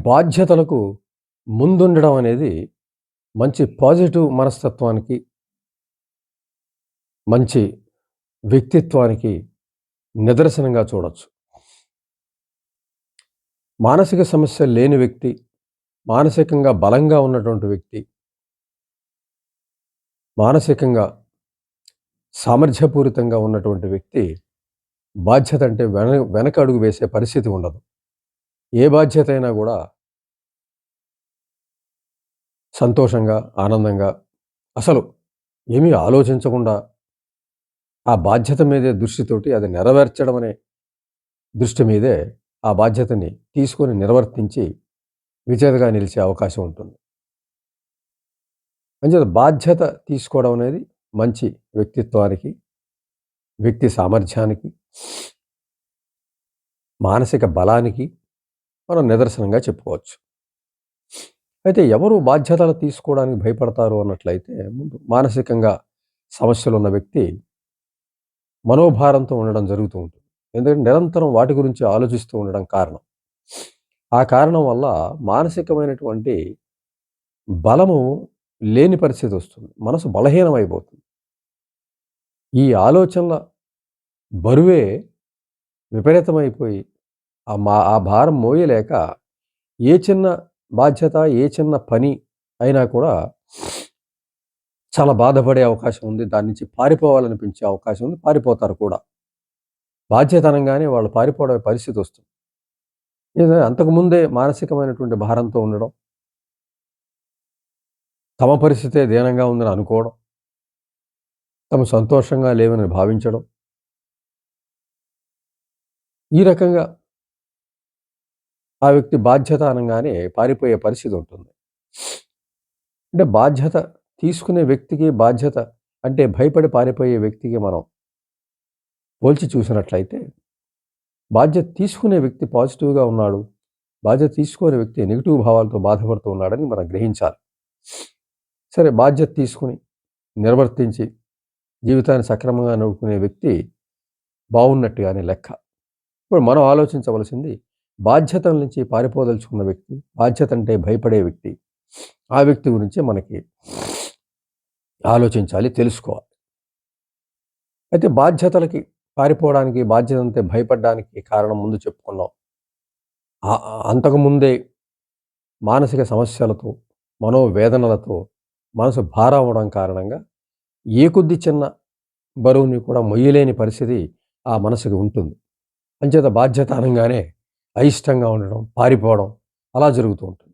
బాధ్యతలకు ముందుండడం అనేది మంచి పాజిటివ్ మనస్తత్వానికి, మంచి వ్యక్తిత్వానికి నిదర్శనంగా చూడొచ్చు. మానసిక సమస్యలు లేని వ్యక్తి, మానసికంగా బలంగా ఉన్నటువంటి వ్యక్తి, మానసికంగా సామర్థ్యపూరితంగా ఉన్నటువంటి వ్యక్తి బాధ్యత అంటే వెనక అడుగు వేసే పరిస్థితి ఉండదు. ఏ బాధ్యత అయినా కూడా సంతోషంగా, ఆనందంగా, అసలు ఏమీ ఆలోచించకుండా ఆ బాధ్యత మీదే దృష్టితోటి అది నెరవేర్చడం అనే దృష్టి మీదే ఆ బాధ్యతని తీసుకొని నిర్వర్తించి విజేతగా నిలిచే అవకాశం ఉంటుంది. అంచేత బాధ్యత తీసుకోవడం అనేది మంచి వ్యక్తిత్వానికి, వ్యక్తి సామర్థ్యానికి, మానసిక బలానికి మనం నిదర్శనంగా చెప్పుకోవచ్చు. అయితే ఎవరు బాధ్యతలు తీసుకోవడానికి భయపడతారు అన్నట్లయితే, ముందు మానసికంగా సమస్యలున్న వ్యక్తి మనోభారంతో ఉండడం జరుగుతూ ఉంటుంది. ఎందుకంటే నిరంతరం వాటి గురించి ఆలోచిస్తూ ఉండడం కారణం. ఆ కారణం వల్ల మానసికమైనటువంటి బలము లేని పరిస్థితి వస్తుంది. మనసు బలహీనమైపోతుంది. ఈ ఆలోచనల బరువే విపరీతమైపోయి ఆ భారం మోయలేక ఏ చిన్న బాధ్యత, ఏ చిన్న పని అయినా కూడా చాలా బాధపడే అవకాశం ఉంది. దాని నుంచి పారిపోవాలనిపించే అవకాశం ఉంది. పారిపోతారు కూడా. బాధ్యత అనంగానే వాళ్ళు పారిపోవడం పరిస్థితి వస్తుంది. అంతకుముందే మానసికమైనటువంటి భారంతో ఉండడం, తమ పరిస్థితే దీనంగా ఉందని అనుకోవడం, తమ సంతోషంగా లేవని భావించడం, ఈ రకంగా ఆ వ్యక్తి బాధ్యత అనంగానే పారిపోయే పరిస్థితి ఉంటుంది. అంటే బాధ్యత తీసుకునే వ్యక్తికి, బాధ్యత అంటే భయపడి పారిపోయే వ్యక్తికి మనం పోల్చి చూసినట్లయితే, బాధ్యత తీసుకునే వ్యక్తి పాజిటివ్‌గా ఉన్నాడు. బాధ్యత తీసుకోని వ్యక్తి నెగెటివ్ భావాలతో బాధపడుతూ ఉన్నాడని మనం గ్రహించాలి. సరే, బాధ్యత తీసుకొని నిర్వర్తించి జీవితాన్ని సక్రమంగా నడుపుకునే వ్యక్తి బాగున్నట్టుగానే లెక్క. ఇప్పుడు మనం ఆలోచించవలసింది, బాధ్యతల నుంచి పారిపోదలుచుకున్న వ్యక్తి, బాధ్యత అంటే భయపడే వ్యక్తి, ఆ వ్యక్తి గురించి మనకి ఆలోచించాలి, తెలుసుకోవాలి. అయితే బాధ్యతలకి పారిపోవడానికి, బాధ్యత అంటే భయపడడానికి కారణం ముందు చెప్పుకున్నాం. అంతకుముందే మానసిక సమస్యలతో, మనోవేదనలతో మనసు భారమవ్వడం కారణంగా ఏ కొద్ది చిన్న బరువుని కూడా మొయ్యలేని పరిస్థితి ఆ మనసుకి ఉంటుంది. అంచేత బాధ్యత అనంగానే అయిష్టంగా ఉండడం, పారిపోవడం అలా జరుగుతూ ఉంటుంది.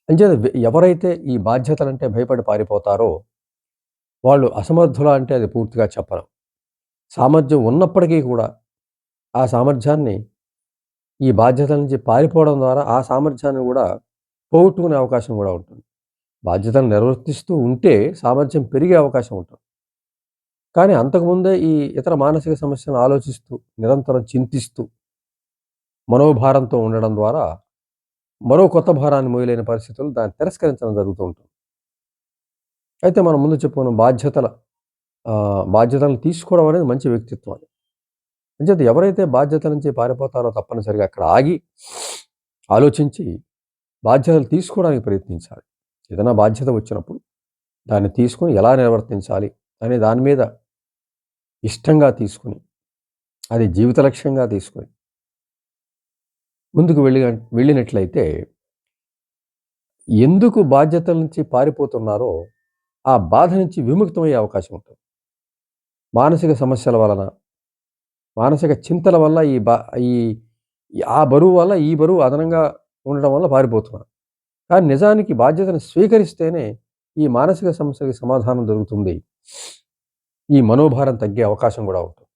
అంచేత ఎవరైతే ఈ బాధ్యతలంటే భయపడి పారిపోతారో వాళ్ళు అసమర్థులా అంటే అది పూర్తిగా చెప్పలేం. సామర్థ్యం ఉన్నప్పటికీ కూడా ఆ సామర్థ్యాన్ని ఈ బాధ్యతల నుంచి పారిపోవడం ద్వారా ఆ సామర్థ్యాన్ని కూడా పోగొట్టుకునే అవకాశం కూడా ఉంటుంది. బాధ్యతను నిర్వర్తిస్తూ ఉంటే సామర్థ్యం పెరిగే అవకాశం ఉంటుంది. కానీ అంతకుముందే ఈ ఇతర మానసిక సమస్యలను ఆలోచిస్తూ, నిరంతరం చింతిస్తూ, మనోభారంతో ఉండడం ద్వారా మరో కొత్త భారాన్ని మోయలేని పరిస్థితులు దాన్ని తిరస్కరించడం జరుగుతూ ఉంటుంది. అయితే మనం ముందు చెప్పుకున్న బాధ్యతలను తీసుకోవడం అనేది మంచి వ్యక్తిత్వం. అంచేత ఎవరైతే బాధ్యతల నుంచి పారిపోతారో తప్పనిసరిగా అక్కడ ఆగి ఆలోచించి బాధ్యతలు తీసుకోవడానికి ప్రయత్నించాలి. ఏదైనా బాధ్యత వచ్చినప్పుడు దాన్ని తీసుకొని ఎలా నిర్వర్తించాలి అనే దాని మీద ఇష్టంగా తీసుకుని, అది జీవిత లక్ష్యంగా తీసుకొని ముందుకు వెళ్ళినట్లయితే ఎందుకు బాధ్యతల నుంచి పారిపోతున్నారో ఆ బాధ నుంచి విముక్తమయ్యే అవకాశం ఉంటుంది. మానసిక సమస్యల వలన, మానసిక చింతల వల్ల ఈ ఆ బరువు వల్ల ఈ బరువు అదనంగా ఉండడం వల్ల పారిపోతున్నారు. కానీ నిజానికి బాధ్యతను స్వీకరిస్తేనే ఈ మానసిక సమస్యకి సమాధానం దొరుకుతుంది. ఈ మనోభారం తగ్గే అవకాశం కూడా ఉంటుంది.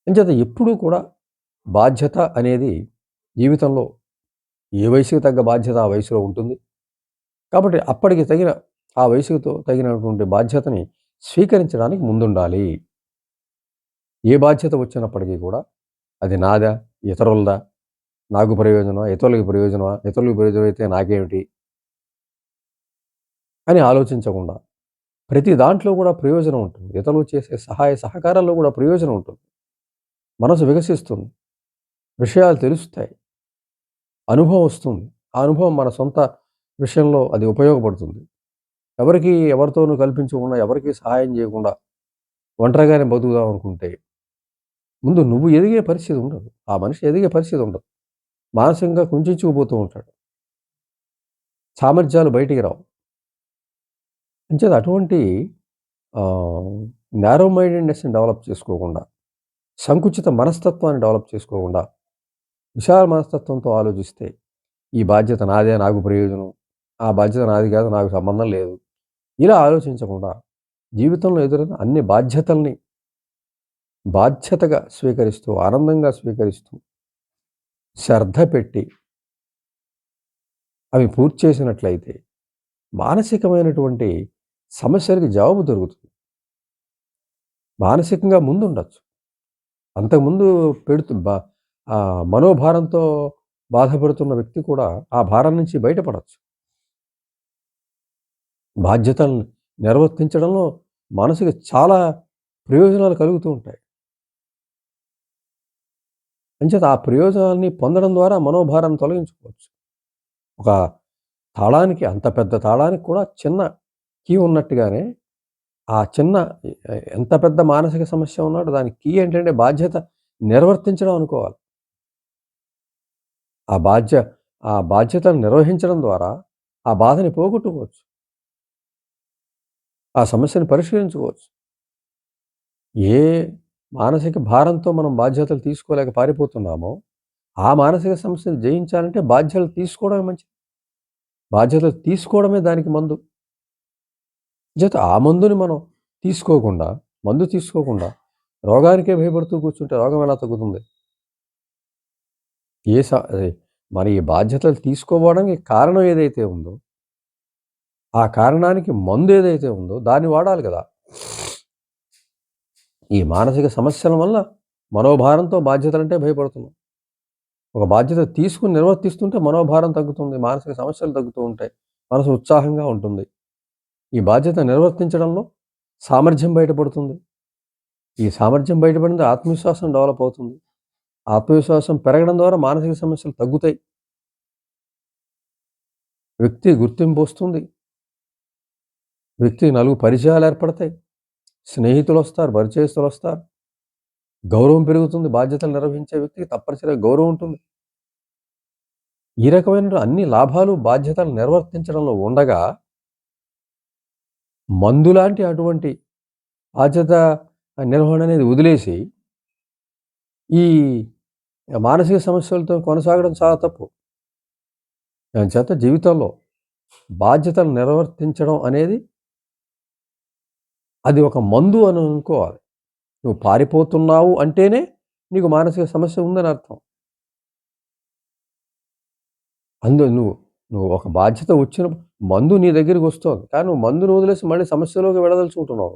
అంచేత ఎప్పుడూ కూడా బాధ్యత అనేది జీవితంలో ఏ వయసుకి తగ్గ బాధ్యత ఆ వయసులో ఉంటుంది. కాబట్టి అప్పటికి తగిన ఆ వయసుతో తగినటువంటి బాధ్యతని స్వీకరించడానికి ముందుండాలి. ఏ బాధ్యత వచ్చినప్పటికీ కూడా అది నాదా, ఇతరులదా, నాకు ప్రయోజనమా, ఇతరులకి ప్రయోజనమా, ఇతరులకు ప్రయోజనం అయితే నాకేమిటి అని ఆలోచించకుండా ప్రతి దాంట్లో కూడా ప్రయోజనం ఉంటుంది. ఇతరులు చేసే సహాయ సహకారాల్లో కూడా ప్రయోజనం ఉంటుంది. మనసు వికసిస్తుంది. విషయాలు తెలుస్తాయి. అనుభవం వస్తుంది. ఆ అనుభవం మన సొంత విషయంలో అది ఉపయోగపడుతుంది. ఎవరితోనూ కల్పించకుండా, ఎవరికీ సహాయం చేయకుండా ఒంటరిగానే బతుకుదాం అనుకుంటే, ముందు నువ్వు ఎదిగే పరిస్థితి ఉండదు. ఆ మనిషి ఎదిగే పరిస్థితి ఉండదు. మానసికంగా కుంచించుకుపోతూ ఉంటాడు. సామర్థ్యాలు బయటికి రావు. అంచేత అటువంటి నారో మైండెడ్‌నెస్‌ని డెవలప్ చేసుకోకుండా, సంకుచిత మనస్తత్వాన్ని డెవలప్ చేసుకోకుండా, విశాల మనస్తత్వంతో ఆలోచిస్తే, ఈ బాధ్యత నాదే, నాకు ప్రయోజనం. ఆ బాధ్యత నాది కాదు, నాకు సంబంధం లేదు. ఇలా ఆలోచించకుండా, జీవితంలో ఎదురైన అన్ని బాధ్యతల్ని బాధ్యతగా స్వీకరిస్తూ, ఆనందంగా స్వీకరిస్తూ, శ్రద్ధ పెట్టి అవి పూర్తి చేసినట్లయితే, మానసికమైనటువంటి సమస్యలకి జవాబు దొరుకుతుంది. మానసికంగా ముందుండొచ్చు. అంతకుముందు పెడుతు బ మనోభారంతో బాధపడుతున్న వ్యక్తి కూడా ఆ భారం నుంచి బయటపడొచ్చు. బాధ్యతలను నిర్వర్తించడంలో మనసుకి చాలా ప్రయోజనాలు కలుగుతూ ఉంటాయి. అంచేత ఆ ప్రయోజనాల్ని పొందడం ద్వారా మనోభారాన్ని తొలగించుకోవచ్చు. ఒక తాళానికి, అంత పెద్ద తాళానికి కూడా చిన్న కీ ఉన్నట్టుగానే, ఆ చిన్న ఎంత పెద్ద మానసిక సమస్య ఉన్నాడో దానికి కీ ఏంటంటే బాధ్యత నిర్వర్తించడం అనుకోవాలి. ఆ బాధ్య ఆ బాధ్యతను నిర్వహించడం ద్వారా ఆ బాధని పోగొట్టుకోవచ్చు. ఆ సమస్యను పరిష్కరించుకోవచ్చు. ఏ మానసిక భారంతో మనం బాధ్యతలు తీసుకోలేక పారిపోతున్నామో, ఆ మానసిక సమస్యను జయించాలంటే బాధ్యతలు తీసుకోవడమే మంచిది. బాధ్యతలు తీసుకోవడమే దానికి మందు. ఆ మందుని మనం తీసుకోకుండా, మందు తీసుకోకుండా రోగానికే భయపడుతూ కూర్చుంటే రోగం ఎలా తగ్గుతుంది? ఏ స మరి ఈ బాధ్యతలు తీసుకోవడానికి కారణం ఏదైతే ఉందో, ఆ కారణానికి మందు ఏదైతే ఉందో దాన్ని వాడాలి కదా! ఈ మానసిక సమస్యల వల్ల మనోభారంతో బాధ్యతలంటే భయపడుతున్నాం. ఒక బాధ్యత తీసుకొని నిర్వర్తిస్తుంటే మనోభారం తగ్గుతుంది. మానసిక సమస్యలు తగ్గుతూ ఉంటాయి. మనసు ఉత్సాహంగా ఉంటుంది. ఈ బాధ్యత నిర్వర్తించడంలో సామర్థ్యం బయటపడుతుంది. ఈ సామర్థ్యం బయటపడింది ఆత్మవిశ్వాసం డెవలప్ అవుతుంది. ఆత్మవిశ్వాసం పెరగడం ద్వారా మానసిక సమస్యలు తగ్గుతాయి. వ్యక్తి గుర్తింపు వస్తుంది. వ్యక్తికి నలుగురు పరిచయాలు ఏర్పడతాయి. స్నేహితులొస్తారు, పరిచయస్తులొస్తారు. గౌరవం పెరుగుతుంది. బాధ్యతలు నిర్వహించే వ్యక్తికి తప్పనిసరిగా గౌరవం ఉంటుంది. ఈ రకమైన అన్ని లాభాలు బాధ్యతలు నిర్వర్తించడంలో ఉండగా, మందులాంటి అటువంటి బాధ్యత నిర్వహణ అనేది వదిలేసి, ఈ మానసిక సమస్యలతో కొనసాగడం చాలా తప్పు. దానిచేత జీవితంలో బాధ్యతలు నిర్వర్తించడం అనేది అది ఒక మందు అని అనుకోవాలి. నువ్వు పారిపోతున్నావు అంటేనే నీకు మానసిక సమస్య ఉందని అర్థం. నువ్వు నువ్వు ఒక బాధ్యత వచ్చినప్పుడు మందు నీ దగ్గరికి వస్తోంది. కానీ నువ్వు మందుని వదిలేసి మళ్ళీ సమస్యలోకి వెళ్లదలుచుకుంటున్నావు.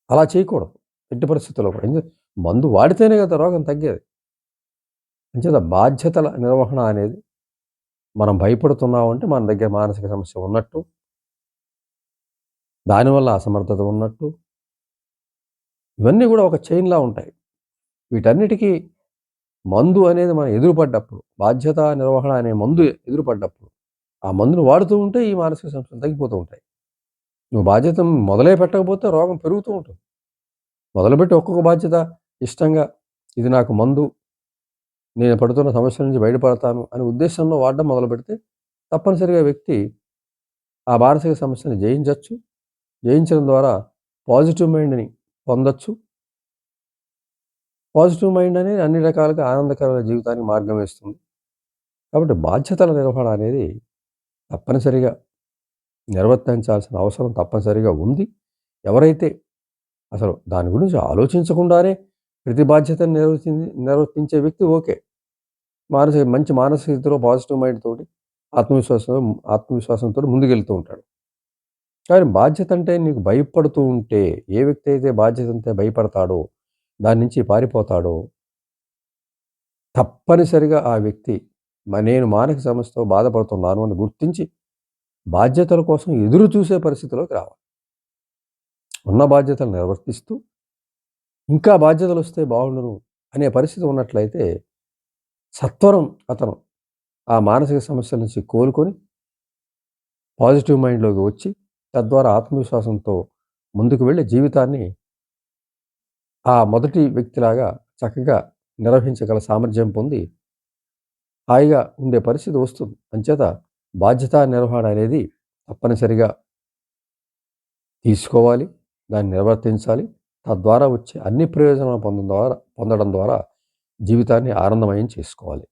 అలా చేయకూడదు. ఎట్టి పరిస్థితుల్లో కూడా. మందు వాడితేనే కదా రోగం తగ్గేది. అంచేత బాధ్యతల నిర్వహణ అనేది మనం భయపడుతున్నామంటే మన దగ్గర మానసిక సమస్య ఉన్నట్టు, దానివల్ల అసమర్థత ఉన్నట్టు, ఇవన్నీ కూడా ఒక చైన్‌లా ఉంటాయి. వీటన్నిటికీ మందు అనేది మనం ఎదురుపడ్డప్పుడు, బాధ్యత నిర్వహణ అనే మందు ఎదురుపడ్డప్పుడు, ఆ మందును వాడుతూ ఉంటే ఈ మానసిక సమస్యలు తగ్గిపోతూ ఉంటాయి. నువ్వు బాధ్యత మొదలే పెట్టకపోతే రోగం పెరుగుతూ ఉంటుంది. మొదలుపెట్టి ఒక్కొక్క బాధ్యత ఇష్టంగా ఇది నాకు మందు, నేను పడుతున్న సమస్యల నుంచి బయటపడతాను అనే ఉద్దేశంలో వాడడం మొదలుపెడితే తప్పనిసరిగా వ్యక్తి ఆ మానసిక సమస్యని జయించొచ్చు. జయించడం ద్వారా పాజిటివ్ మైండ్‌ని పొందొచ్చు. పాజిటివ్ మైండ్ అనేది అన్ని రకాలుగా ఆనందకరమైన జీవితానికి మార్గం వేస్తుంది. కాబట్టి బాధ్యతల నిర్వహణ అనేది తప్పనిసరిగా నిర్వర్తించాల్సిన అవసరం తప్పనిసరిగా ఉంది. ఎవరైతే అసలు దాని గురించి ఆలోచించకుండానే ప్రతి బాధ్యతను నిర్వర్తించే వ్యక్తి ఓకే. మంచి మానసిక స్థితిలో పాజిటివ్ మైండ్ తోటి ఆత్మవిశ్వాసంతోటి ముందుకెళ్తూ ఉంటాడు. కానీ బాధ్యత అంటే నీకు భయపడుతూ ఉంటే, ఏ వ్యక్తి అయితే బాధ్యత అంటే భయపడతాడో, దాని నుంచి పారిపోతాడో, తప్పనిసరిగా ఆ వ్యక్తి నేను మానసిక సమస్యతో బాధపడుతున్నాను అని గుర్తించి, బాధ్యతల కోసం ఎదురు చూసే పరిస్థితిలోకి రావాలి. ఉన్న బాధ్యతలు నిర్వర్తిస్తూ, ఇంకా బాధ్యతలొస్తే బాగుండును అనే పరిస్థితి ఉన్నట్లయితే సత్వరం అతను ఆ మానసిక సమస్యల నుంచి కోలుకొని పాజిటివ్ మైండ్‌లోకి వచ్చి తద్వారా ఆత్మవిశ్వాసంతో ముందుకు వెళ్ళి జీవితాన్ని ఆ మొదటి వ్యక్తిలాగా చక్కగా నిర్వహించగల సామర్థ్యం పొంది హాయిగా ఉండే పరిస్థితి వస్తుంది. అంచేత బాధ్యతా నిర్వహణ అనేది తప్పనిసరిగా తీసుకోవాలి. దాన్ని నిర్వర్తించాలి. తద్వారా వచ్చే అన్ని ప్రయోజనాలు పొందడం ద్వారా జీవితాన్ని ఆనందమయం చేసుకోవాలి.